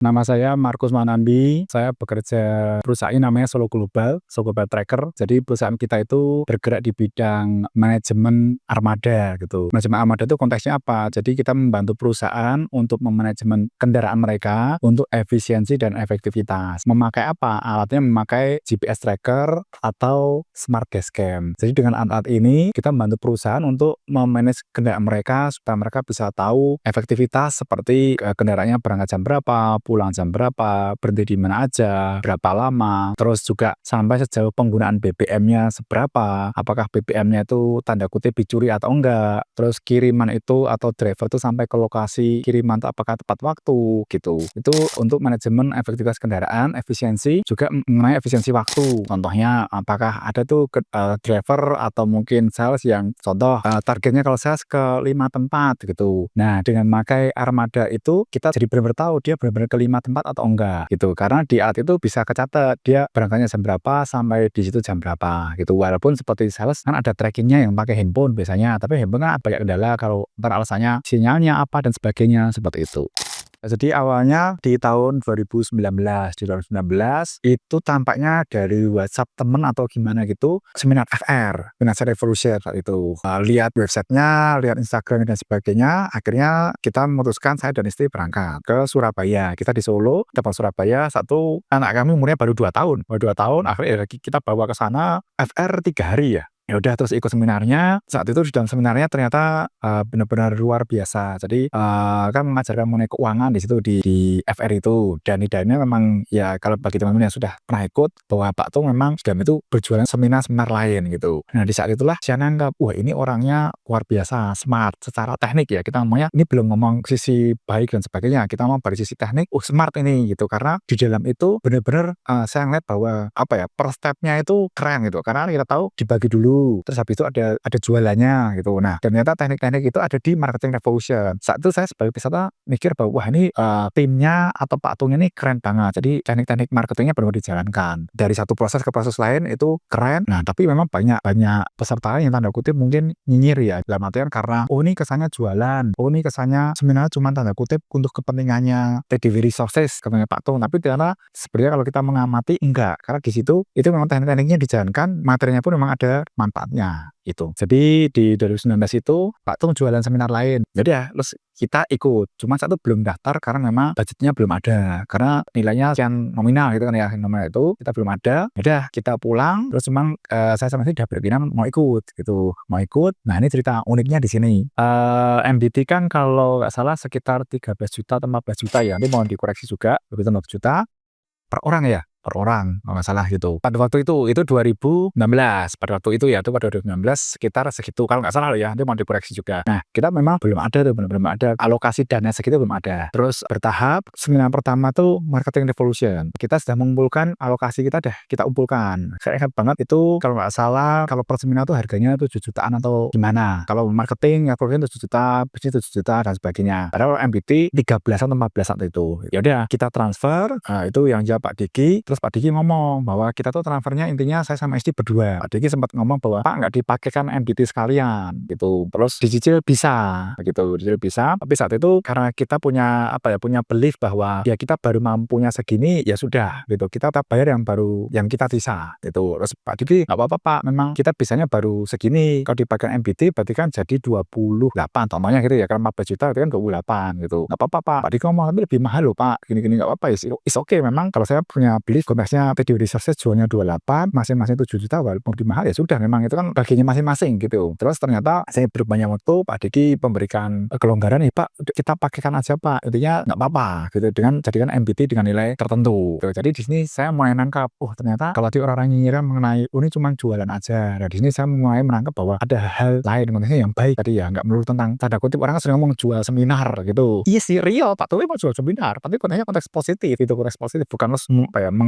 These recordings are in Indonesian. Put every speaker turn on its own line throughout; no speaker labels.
Nama saya Markus Manandi, saya bekerja perusahaan namanya Solo Global Tracker. Jadi perusahaan kita itu bergerak di bidang manajemen armada gitu. Manajemen armada itu konteksnya apa? Jadi kita membantu perusahaan untuk memanajemen kendaraan mereka untuk efisiensi dan efektivitas. Memakai apa? Alatnya memakai GPS tracker atau smart dashcam. Jadi dengan alat ini kita membantu perusahaan untuk memanage kendaraan mereka supaya mereka bisa tahu efektivitas seperti kendaraannya berangkat jam berapa, pulang jam berapa, berhenti di mana aja, berapa lama, terus juga sampai sejauh penggunaan BBM-nya seberapa, apakah BBM-nya itu tanda kutip dicuri atau enggak, terus kiriman itu atau driver itu sampai ke lokasi kiriman itu apakah tepat waktu gitu. Itu untuk manajemen efektivitas kendaraan, efisiensi, juga mengenai efisiensi waktu. Contohnya apakah ada tuh driver atau mungkin sales yang contoh targetnya kalau sales ke 5 tempat gitu. Nah, dengan memakai armada itu kita jadi benar-benar tahu dia benar-benar ke 5 tempat atau enggak gitu. Karena di alat itu bisa kecatat dia berangkatnya jam berapa sampai di situ jam berapa gitu. Walaupun seperti sales kan ada trackingnya yang pakai handphone biasanya, tapi handphone kan banyak kendala kalau ntar alasannya sinyalnya apa dan sebagainya seperti itu. Jadi awalnya di tahun 2019 itu tampaknya dari WhatsApp temen atau gimana gitu, seminar FR, Financial Revolution saat itu. Lihat websitenya, lihat Instagram dan sebagainya, akhirnya kita memutuskan saya dan istri berangkat ke Surabaya. Kita di Solo, dapat Surabaya, satu anak kami umurnya baru 2 tahun. Baru 2 tahun, akhirnya kita bawa ke sana FR 3 hari ya. Ya udah terus ikut seminarnya. Saat itu di dalam seminarnya ternyata benar-benar luar biasa. Jadi kan mengajarkan mengenai keuangan di situ di FR itu, dan nilainya memang ya kalau bagi teman-teman yang sudah pernah ikut bahwa Pak Tung memang sudah itu berjualan seminar-seminar lain gitu. Nah di saat itulah saya nanggap, wah ini orangnya luar biasa, smart secara teknik ya. Kita ngomongnya ini belum ngomong sisi baik dan sebagainya, kita ngomong dari sisi teknik, smart ini gitu. Karena di dalam itu benar-benar saya ngeliat bahwa apa ya, per stepnya itu keren gitu. Karena kita tahu dibagi dulu, terus habis itu ada jualannya gitu. Nah, ternyata teknik-teknik itu ada di Marketing Revolution. Saat itu saya sebagai peserta mikir bahwa wah ini timnya atau Pak Tung ini keren banget. Jadi teknik-teknik marketingnya benar dijalankan. Dari satu proses ke proses lain itu keren. Nah, tapi memang banyak peserta yang tanda kutip mungkin nyinyir ya. Dalam artian karena oh ini kesannya jualan, oh ini kesannya seminar cuma tanda kutip untuk kepentingannya TDW Resources katanya Pak Tung. Tapi ternyata sebenarnya kalau kita mengamati enggak. Karena di situ itu memang teknik-tekniknya dijalankan, materinya pun memang ada manfaatnya gitu. Jadi di 2019 itu Pak Tung jualan seminar lain. Jadi ya terus kita ikut. Cuma satu belum daftar karena memang budgetnya belum ada. Karena nilainya sekian nominal gitu kan ya. Nominal itu kita belum ada. Udah kita pulang terus memang saya sama istri udah berpikir mau ikut gitu. Mau ikut. Nah, ini cerita uniknya di sini. MBT kan kalau nggak salah sekitar 13 juta atau 14 juta ya. Ini mau dikoreksi juga. Begitu 14 juta per orang ya. Per orang kalau nggak salah gitu. Pada waktu itu 2016, pada waktu itu ya, itu pada 2016 sekitar segitu kalau nggak salah loh ya, nanti mau dikoreksi juga. Nah, kita memang belum ada tuh, belum ada alokasi dana segitu, belum ada. Terus bertahap, seminar pertama tuh Marketing Revolution. Kita sudah mengumpulkan alokasi kita kita kumpulkan. Saya ingat banget itu kalau nggak salah, kalau per seminar tuh harganya 7 jutaan atau gimana. Kalau marketing Revolution 7 juta, bisnis 7 juta dan sebagainya. Padahal MBT 13 atau 14 saat itu. Ya udah kita transfer, itu yang jawab Pak Diki. Terus Pak Diki ngomong bahwa kita tuh transfernya intinya saya sama istri berdua. Pak Diki sempat ngomong bahwa Pak nggak dipakaikan MBT sekalian gitu. Terus dicicil bisa begitu, dicicil bisa. Tapi saat itu karena kita punya punya belief bahwa ya kita baru mampunya segini ya sudah gitu. Kita tetap bayar yang kita bisa gitu. Terus Pak Diki nggak apa-apa Pak, memang kita bisanya baru segini. Kalau dipakai MBT berarti kan jadi 28 contohnya gitu ya. Karena 14 juta itu kan 28 gitu. Nggak apa-apa Pak. Pak Diki ngomong tapi lebih mahal loh Pak. Gini-gini nggak apa-apa ya. Is okay memang kalau saya punya belief konteksnya TDW Resources jualnya 28, masing-masing 7 juta walaupun lebih mahal ya sudah, memang itu kan bagiannya masing-masing gitu. Terus ternyata saya berbanyak waktu, Pak Diki memberikan kelonggaran, Pak kita pakaikan aja Pak, intinya nggak apa-apa gitu, dengan jadikan MBT dengan nilai tertentu gitu. Jadi di sini saya mulai nangkap, ternyata kalau di orang-orang nyinyir mengenai ini cuma jualan aja. Nah di sini saya mulai menangkap bahwa ada hal lain konteksnya yang baik tadi ya, nggak melulu tentang tanda kutip orang kan sering ngomong jual seminar gitu. Iya sih real Pak Tuwi mau jual seminar, tapi konteksnya konteks positif itu, konteks positif bukan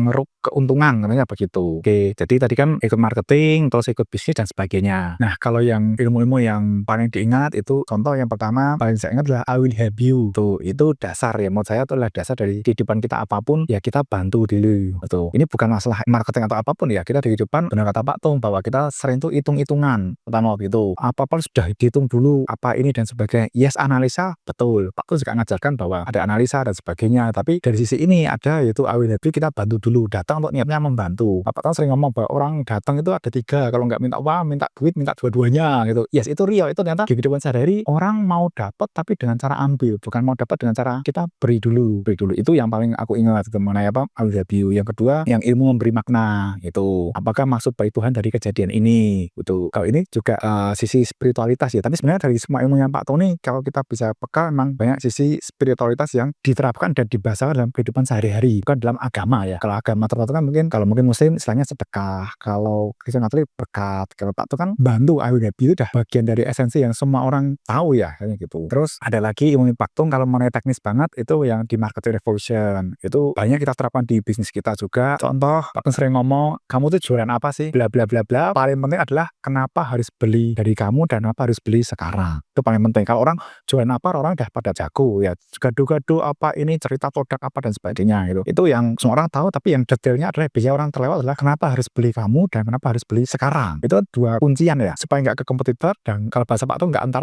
mengeruk keuntungan, katanya begitu. Oke, jadi tadi kan ikut marketing, terus ikut bisnis dan sebagainya. Nah, kalau yang ilmu-ilmu yang paling diingat itu contoh yang pertama paling saya ingat adalah I will help you. Tuh, itu dasar ya menurut saya itu adalah dasar dari kehidupan kita apapun ya kita bantu dulu. Betul. Ini bukan masalah marketing atau apapun ya. Kita di kehidupan benar kata Pak Tung bahwa kita sering tuh hitung-hitungan. Pertama gitu. Apa-apa sudah dihitung dulu apa ini dan sebagainya. Yes, analisa betul. Pak Tung juga ngajarkan bahwa ada analisa dan sebagainya. Tapi dari sisi ini ada yaitu I will help you, kita bantu dulu. Datang untuk niatnya membantu. Pak Tung sering ngomong bahwa orang datang itu ada 3. Kalau nggak minta uang, minta duit, minta dua-duanya gitu. Yes, itu real. Itu ternyata di kehidupan sehari-hari orang mau dapat tapi dengan cara ambil, bukan mau dapat dengan cara kita beri dulu. Itu yang paling aku ingat gitu, mengenai apa I will help you. Yang kedua, yang ilmu memberi makna itu. Apakah maksud baik Tuhan dari kejadian ini? Gitu. Kalau ini juga sisi spiritualitas ya. Tapi sebenarnya dari semua ilmu yang Pak Tony, kalau kita bisa peka, memang banyak sisi spiritualitas yang diterapkan dan dibahasakan dalam kehidupan sehari-hari, bukan dalam agama ya. Kalau agama tertentu kan mungkin, kalau mungkin Muslim istilahnya sedekah, kalau Kristen Katolik berkat, kalau Pak Tony kan bantu, I will help you udah bagian dari esensi yang semua orang tahu ya, kayak gitu. Terus ada lagi ilmu Pak Tung kalau mengenai teknis banget itu yang di marketing revolution. Itu banyak kita terapkan di bisnis kita juga. Contoh, Pak Tung sering ngomong, kamu tuh jualan apa sih? Bla bla bla bla. Paling penting adalah kenapa harus beli dari kamu dan kenapa harus beli sekarang. Itu paling penting. Kalau orang jualan apa, orang udah pada jago ya. Gado-gado apa ini, cerita produk apa dan sebagainya gitu. Itu yang semua orang tahu, tapi yang detailnya adalah biasanya orang terlewat adalah kenapa harus beli kamu dan kenapa harus beli sekarang. Itu dua kuncian ya, supaya nggak ke kompetitor dan kalau bahasa Pak Tung nggak antar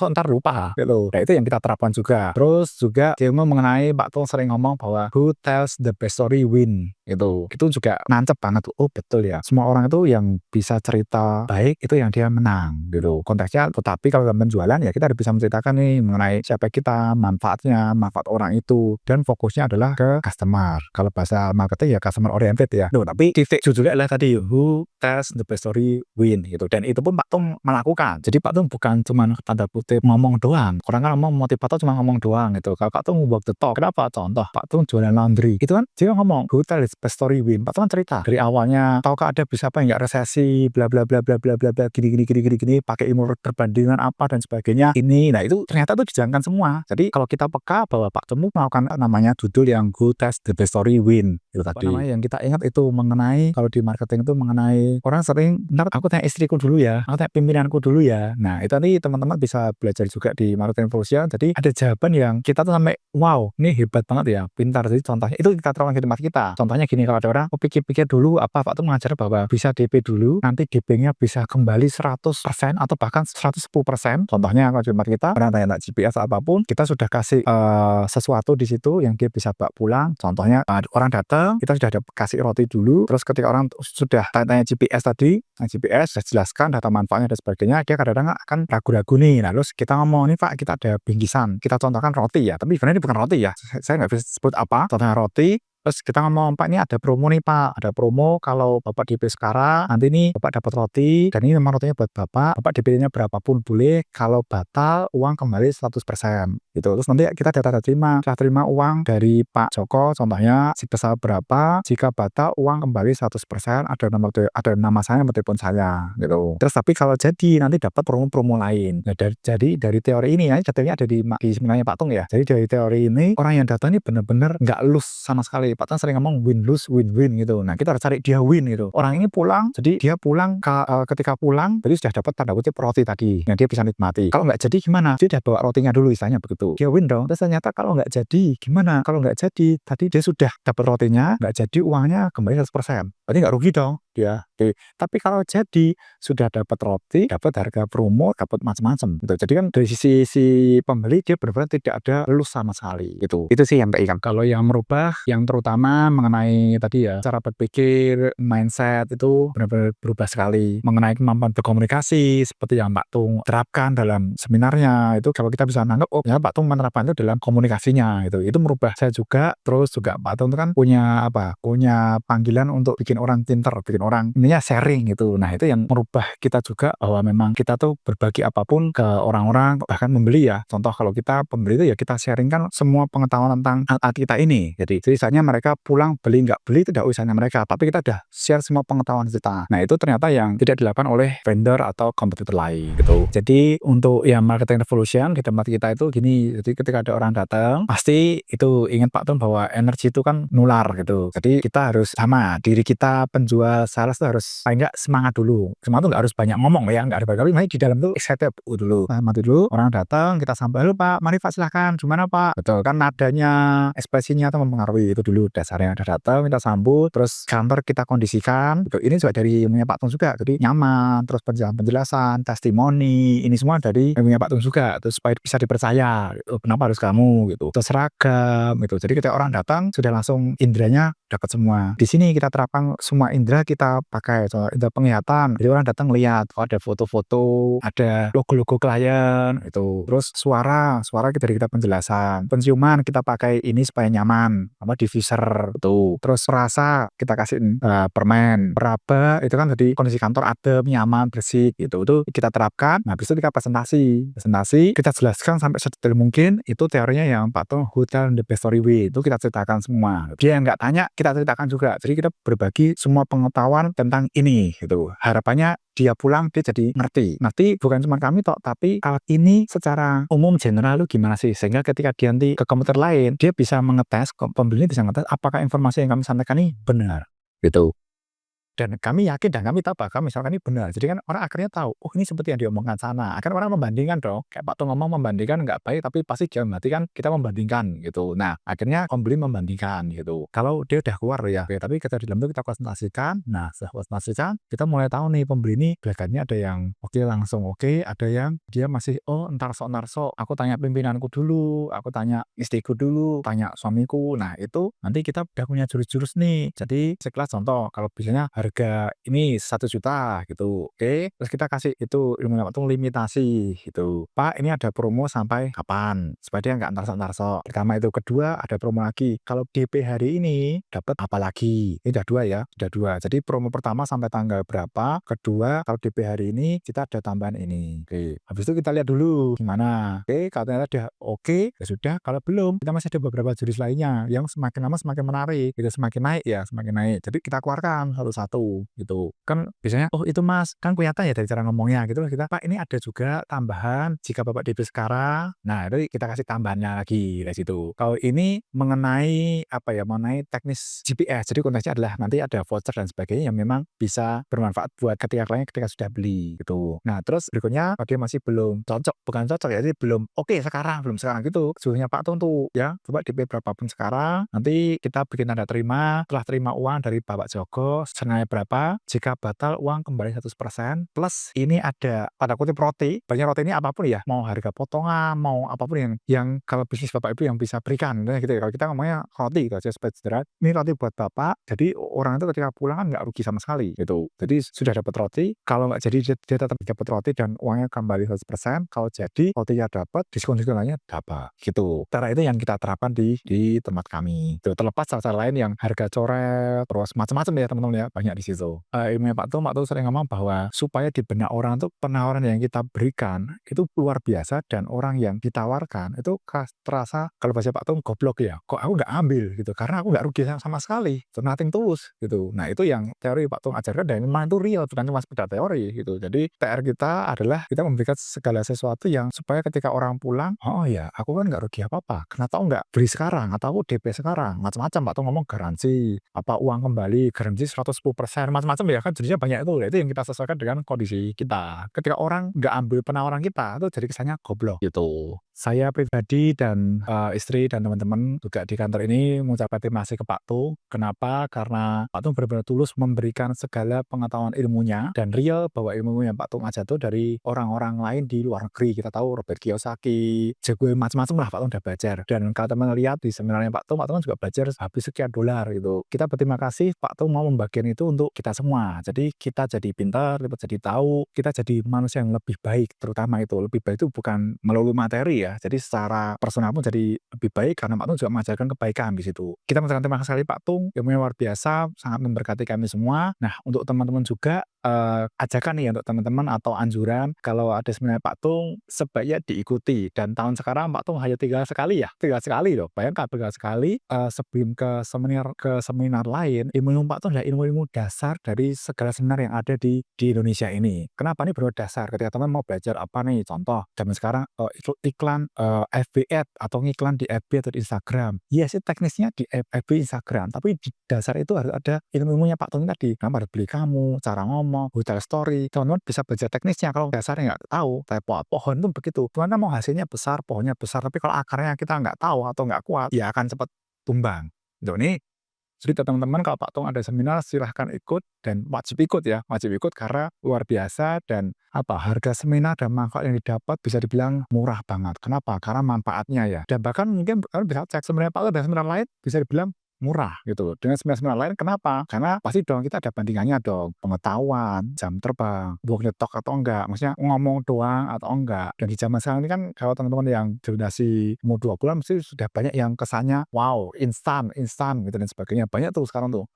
ntar lupa gitu. Nah, itu yang kita terapkan juga. Terus juga ilmu mengenai Pak Tung sering ngomong bahwa who tells the best story win. Itu juga nancep banget tuh. Oh betul ya, semua orang itu yang bisa cerita baik itu yang dia menang gitu konteksnya. Tetapi kalau dalam penjualan ya kita bisa menceritakan nih mengenai siapa kita, manfaatnya, manfaat orang itu, dan fokusnya adalah ke customer. Kalau bahasa marketing ya customer oriented ya. Duh, tapi titik judulnya adalah tadi who tells the best story win gitu. Dan itu pun Pak Tung melakukan. Jadi Pak Tung bukan cuma tanda kutip ngomong doang. Orang kan ngomong motivator cuma ngomong doang gitu. Kalau Pak Tung walk the talk. Kenapa? Contoh Pak Tung jualan laundry. Itu kan dia ngomong who tells the best story win. Pak Tung kan cerita dari awalnya, tahukah ada bisa apa enggak resesi bla bla bla bla bla bla bla gini pakai ilmu perbandingan apa dan sebagainya. Ini nah itu ternyata tuh dijalankan semua. Jadi kalau kita peka bahwa Pak Tung melakukan namanya judul yang who tells the best story win. Itu tadi. Namanya yang kita ingat itu mengenai kalau di marketing itu mengenai orang sering ntar aku tanya istriku dulu ya, aku tanya pimpinanku dulu ya. Nah itu nanti teman-teman bisa belajar juga di marketing revolution. Jadi ada jawaban yang kita tuh sampai wow ini hebat banget ya, pintar. Jadi contohnya itu kita terapkan di tempat kita. Contohnya gini, kalau ada orang pikir-pikir dulu apa Pak tuh mengajar bahwa bisa DP dulu, nanti DP-nya bisa kembali 100% atau bahkan 110%. Contohnya kalau di tempat kita orang tanya GPS atau apapun, kita sudah kasih sesuatu di situ yang dia bisa bawa pulang. Contohnya orang datang, kita sudah ada kasih roti dulu, terus ketika orang sudah tanya GPS tadi, GPS saya jelaskan data manfaatnya dan sebagainya, dia kadang-kadang akan ragu-ragu nih. Nah terus kita ngomong nih Pak, kita ada bingkisan, kita contohkan roti ya, tapi sebenarnya ini bukan roti ya, saya nggak bisa sebut apa, contohnya roti. Terus kita ngomong, Pak ini ada promo nih Pak, ada promo kalau Bapak DP sekarang, nanti nih Bapak dapat roti, dan ini memang rotinya buat Bapak DP-nya berapapun boleh, kalau batal uang kembali 100% gitu. Terus nanti kita data terima uang dari Pak Joko, contohnya sebesar berapa, jika batal uang kembali 100%, ada nama saya, nomor telepon saya gitu. Terus tapi kalau jadi nanti dapat promo-promo lain. Nah jadi dari teori ini ya, detailnya ada di sebenarnya Pak Tung ya. Jadi dari teori ini orang yang datang ini benar-benar nggak lose sama sekali. Pak Tung sering ngomong win lose win win gitu. Nah kita harus cari dia win gitu. Orang ini pulang, jadi dia pulang ketika pulang, jadi sudah dapat tanda kutip roti tadi. Nah dia bisa nikmati. Kalau nggak jadi gimana? Dia udah bawa rotinya dulu, istilahnya begitu. Dia win dong. Terus ternyata kalau nggak jadi gimana? Kalau nggak jadi tadi dia sudah dapat rotinya, nggak jadi uangnya kembali 100%. Berarti nggak rugi dong dia. Oke. Tapi kalau jadi sudah dapat roti, dapat harga promo, dapat macam-macam gitu. Jadi kan dari sisi si pembeli dia benar-benar tidak ada lulus sama sekali gitu. Itu sih yang kan. Kalau yang merubah, yang terutama mengenai tadi ya cara berpikir, mindset itu benar-benar berubah sekali. Mengenai kemampuan berkomunikasi seperti yang Pak Tung terapkan dalam seminarnya itu, kalau kita bisa nangkep oh ya Pak Tung menerapkan itu dalam komunikasinya gitu. Itu merubah saya juga. Terus juga Pak Tung itu kan punya panggilan untuk bikin orang pintar, bikin orang ininya sharing gitu. Nah itu yang merubah kita juga bahwa memang kita tuh berbagi apapun ke orang-orang, bahkan membeli ya. Contoh kalau kita pembeli itu ya kita sharingkan semua pengetahuan tentang alat kita ini. Jadi misalnya mereka pulang beli nggak beli itu udah urusannya mereka, tapi kita udah share semua pengetahuan kita. Nah itu ternyata yang tidak dilakukan oleh vendor atau kompetitor lain gitu. Jadi untuk yang marketing revolution di tempat kita itu gini, jadi ketika ada orang datang pasti itu ingat Pak Tung bahwa energi itu kan nular gitu. Jadi kita harus sama, diri kita penjual sales itu harus paling nggak semangat dulu. Semangat tuh nggak harus banyak ngomong ya, nggak ada banyak, tapi di dalam tuh excited dulu. Mati dulu, orang datang kita sampai, halo Pak, mari Pak silahkan, gimana Pak? Betul kan, nadanya, ekspresinya tuh mempengaruhi itu dulu dasarnya. Udah datang kita sambut, terus kantor kita kondisikan gitu. Ini juga dari ilmunya Pak Tung juga, jadi nyaman, terus penjelasan, testimoni, ini semua dari ilmunya Pak Tung juga, terus supaya bisa dipercaya gitu. Kenapa harus kamu gitu, terus seragam gitu. Jadi ketika orang datang sudah langsung indranya dapat semua. Di sini kita terapkan semua indra kita pakai, so, indra penglihatan. Jadi orang datang lihat, oh ada foto-foto, ada logo-logo klien itu. Terus suara dari kita penjelasan. Penciuman kita pakai ini supaya nyaman, apa diffuser itu. Terus rasa kita kasih permen. Peraba itu kan jadi kondisi kantor adem, nyaman, bersih gitu. Itu kita terapkan. Nah, habis itu kita presentasi kita jelaskan sampai sedetail mungkin. Itu teorinya yang Pak Tung Hotel the Best Story Way, itu kita ceritakan semua. Dia yang nggak tanya kita ceritakan juga. Jadi kita berbagi semua pengetahuan tentang ini gitu. Harapannya dia pulang dia jadi ngerti bukan cuma kami tok, tapi alat ini secara umum general lu gimana sih, sehingga ketika dia nanti ke komputer lain dia bisa mengetes, pembeli bisa ngetes apakah informasi yang kami sampaikan ini benar gitu. Dan kami yakin dan kami tahu bahwa misalkan ini benar. Jadi kan orang akhirnya tahu, oh ini seperti yang diomongkan sana. Akhirnya orang membandingkan dong. Kayak Pak Tung ngomong membandingkan nggak baik, tapi pasti dalam hati kan kita membandingkan gitu. Nah akhirnya pembeli membandingkan gitu. Kalau dia udah keluar ya, oke, tapi kita di dalam itu kita konsultasikan. Nah setelah konsultasikan, kita mulai tahu nih pembeli ini belakannya ada yang oke langsung oke, ada yang dia masih entar sok. Aku tanya pimpinanku dulu, aku tanya istriku dulu, tanya suamiku. Nah itu nanti kita udah punya jurus-jurus nih. Jadi sekelas contoh, kalau biasanya harga ini 1 juta gitu, oke, terus kita kasih itu ilmu Pak Tung limitasi gitu, Pak ini ada promo sampai kapan supaya dia nggak ntar-sok. Pertama itu, kedua ada promo lagi, kalau DP hari ini dapat apa lagi, ini udah 2 ya, udah 2. Jadi promo pertama sampai tanggal berapa, kedua kalau DP hari ini kita ada tambahan ini, oke. Habis itu kita lihat dulu gimana, oke, kalau ternyata udah oke ya sudah, kalau belum kita masih ada beberapa jurus lainnya yang semakin lama semakin menarik gitu, semakin naik, jadi kita keluarkan satu-satu gitu. Kan biasanya, oh itu Mas, kan kelihatan ya dari cara ngomongnya gitu, kita Pak ini ada juga tambahan jika Bapak DP sekarang. Nah itu kita kasih tambahannya lagi dari situ. Kalau ini mengenai apa ya, mengenai teknis GPS, jadi konteksnya adalah nanti ada voucher dan sebagainya yang memang bisa bermanfaat buat ketika klien ketika sudah beli gitu. Nah terus berikutnya kalau dia masih belum cocok, bukan cocok ya, jadi belum oke sekarang, belum sekarang gitu, suruhnya Pak Tung tuh ya, coba DP berapapun sekarang, nanti kita bikin tanda terima, setelah terima uang dari Bapak Joko senilai berapa, jika batal uang kembali 100%, plus ini ada pada kutip roti, banyak roti ini apapun ya, mau harga potongan, mau apapun yang kalau bisnis Bapak Ibu yang bisa berikan gitu ya. Kalau kita ngomongnya roti gitu aja supaya sederhana, ini roti buat Bapak, jadi orang itu ketika pulang kan nggak rugi sama sekali gitu. Jadi sudah dapat roti, kalau nggak jadi dia tetap dapat roti dan uangnya kembali 100%, kalau jadi rotinya dapat, diskon lainnya dapat gitu. Cara itu yang kita terapkan di tempat kami. Itu terlepas cara lain yang harga coret, terus macam-macam ya teman-teman ya, banyak di situ. Ilmunya Pak Tung sering ngomong bahwa supaya di benak orang tuh penawaran yang kita berikan itu luar biasa, dan orang yang ditawarkan itu terasa, kalau bahasa Pak Tung, goblok ya, kok aku nggak ambil gitu, karena aku nggak rugi sama sekali, so nothing tulus gitu. Nah itu yang teori Pak Tung ajarkan, dan memang itu real, bukan cuma sekedar teori gitu. Jadi PR kita adalah kita memberikan segala sesuatu yang supaya ketika orang pulang, oh ya aku kan nggak rugi apa-apa, kenapa aku nggak beli sekarang atau aku DP sekarang, macam-macam. Pak Tung ngomong garansi, apa uang kembali, garansi 110%, macam-macam ya kan, jadinya banyak itu. Itu yang kita sesuaikan dengan kondisi kita. Ketika orang nggak ambil penawaran kita, itu jadi kesannya goblok gitu. Saya pribadi dan istri dan teman-teman juga di kantor ini mengucapkan terima kasih ke Pak Tung. Kenapa? Karena Pak Tung benar-benar tulus memberikan segala pengetahuan ilmunya, dan real bahwa ilmu yang Pak Tung ajar itu dari orang-orang lain di luar negeri. Kita tahu Robert Kiyosaki, Jack Welch, macam-macam lah Pak Tung udah belajar. Dan kalau teman-teman lihat di seminarnya Pak Tung juga belajar habis sekian dolar gitu. Kita berterima kasih Pak Tung mau membagikan itu untuk kita semua. Jadi kita jadi pintar, kita jadi tahu, kita jadi manusia yang lebih baik, terutama itu. Lebih baik itu bukan melulu materi ya. Jadi secara personal pun jadi lebih baik karena Pak Tung juga mengajarkan kebaikan di situ. Kita mengucapkan terima kasih sekali Pak Tung, ilmunya luar biasa, sangat memberkati kami semua. Nah, untuk teman-teman juga ajakan nih untuk teman-teman atau anjuran kalau ada seminar Pak Tung sebaiknya diikuti, dan tahun sekarang Pak Tung hanya tinggal sekali ya, tinggal sekali loh, bayangkan tinggal sekali. Sebelum ke seminar lain, ilmu Pak Tung adalah ilmu-ilmu dasar dari segala seminar yang ada di Indonesia ini. Kenapa ini baru dasar? Ketika teman mau belajar apa nih, contoh zaman sekarang iklan FB ad atau iklan di FB atau di Instagram, ya sih teknisnya di FB Instagram, tapi di dasar itu harus ada ilmu-ilmunya Pak Tung tadi. Kenapa harus beli kamu, cara ngomong, hotel story, teman-teman bisa belajar teknisnya. Kalau dasarnya nggak tahu, kayak pohon itu begitu, teman mau hasilnya besar, pohonnya besar, tapi kalau akarnya kita nggak tahu atau nggak kuat, ya akan cepat tumbang. Ini cerita teman-teman, kalau Pak Tung ada seminar silahkan ikut, dan wajib ikut ya, wajib ikut karena luar biasa. Dan harga seminar dan manfaat yang didapat bisa dibilang murah banget. Kenapa? Karena manfaatnya ya, dan bahkan mungkin kalian bisa cek sebenarnya Pak Tung dan seminar lain bisa dibilang murah gitu dengan seminar-seminar lain. Kenapa? Karena pasti dong kita ada bandingannya dong, pengetahuan, jam terbang, book nyetok atau enggak, maksudnya ngomong doang atau enggak. Dan di zaman sekarang ini kan kalau teman-teman yang generasi umur 20-an mesti sudah banyak yang kesannya wow, instan gitu dan sebagainya. Banyak tuh sekarang tuh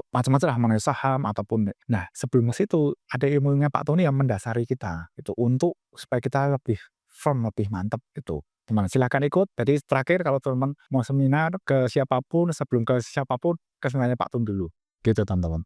macam-macam lah mengenai saham ataupun. Nah, sebelum ke situ ada ilmunya Pak Tony yang mendasari kita itu untuk supaya kita lebih firm, lebih mantap gitu. Teman silakan ikut. Jadi terakhir kalau teman mau seminar ke siapapun, sebelum ke siapapun ke seminarnya Pak Tung dulu gitu teman-teman.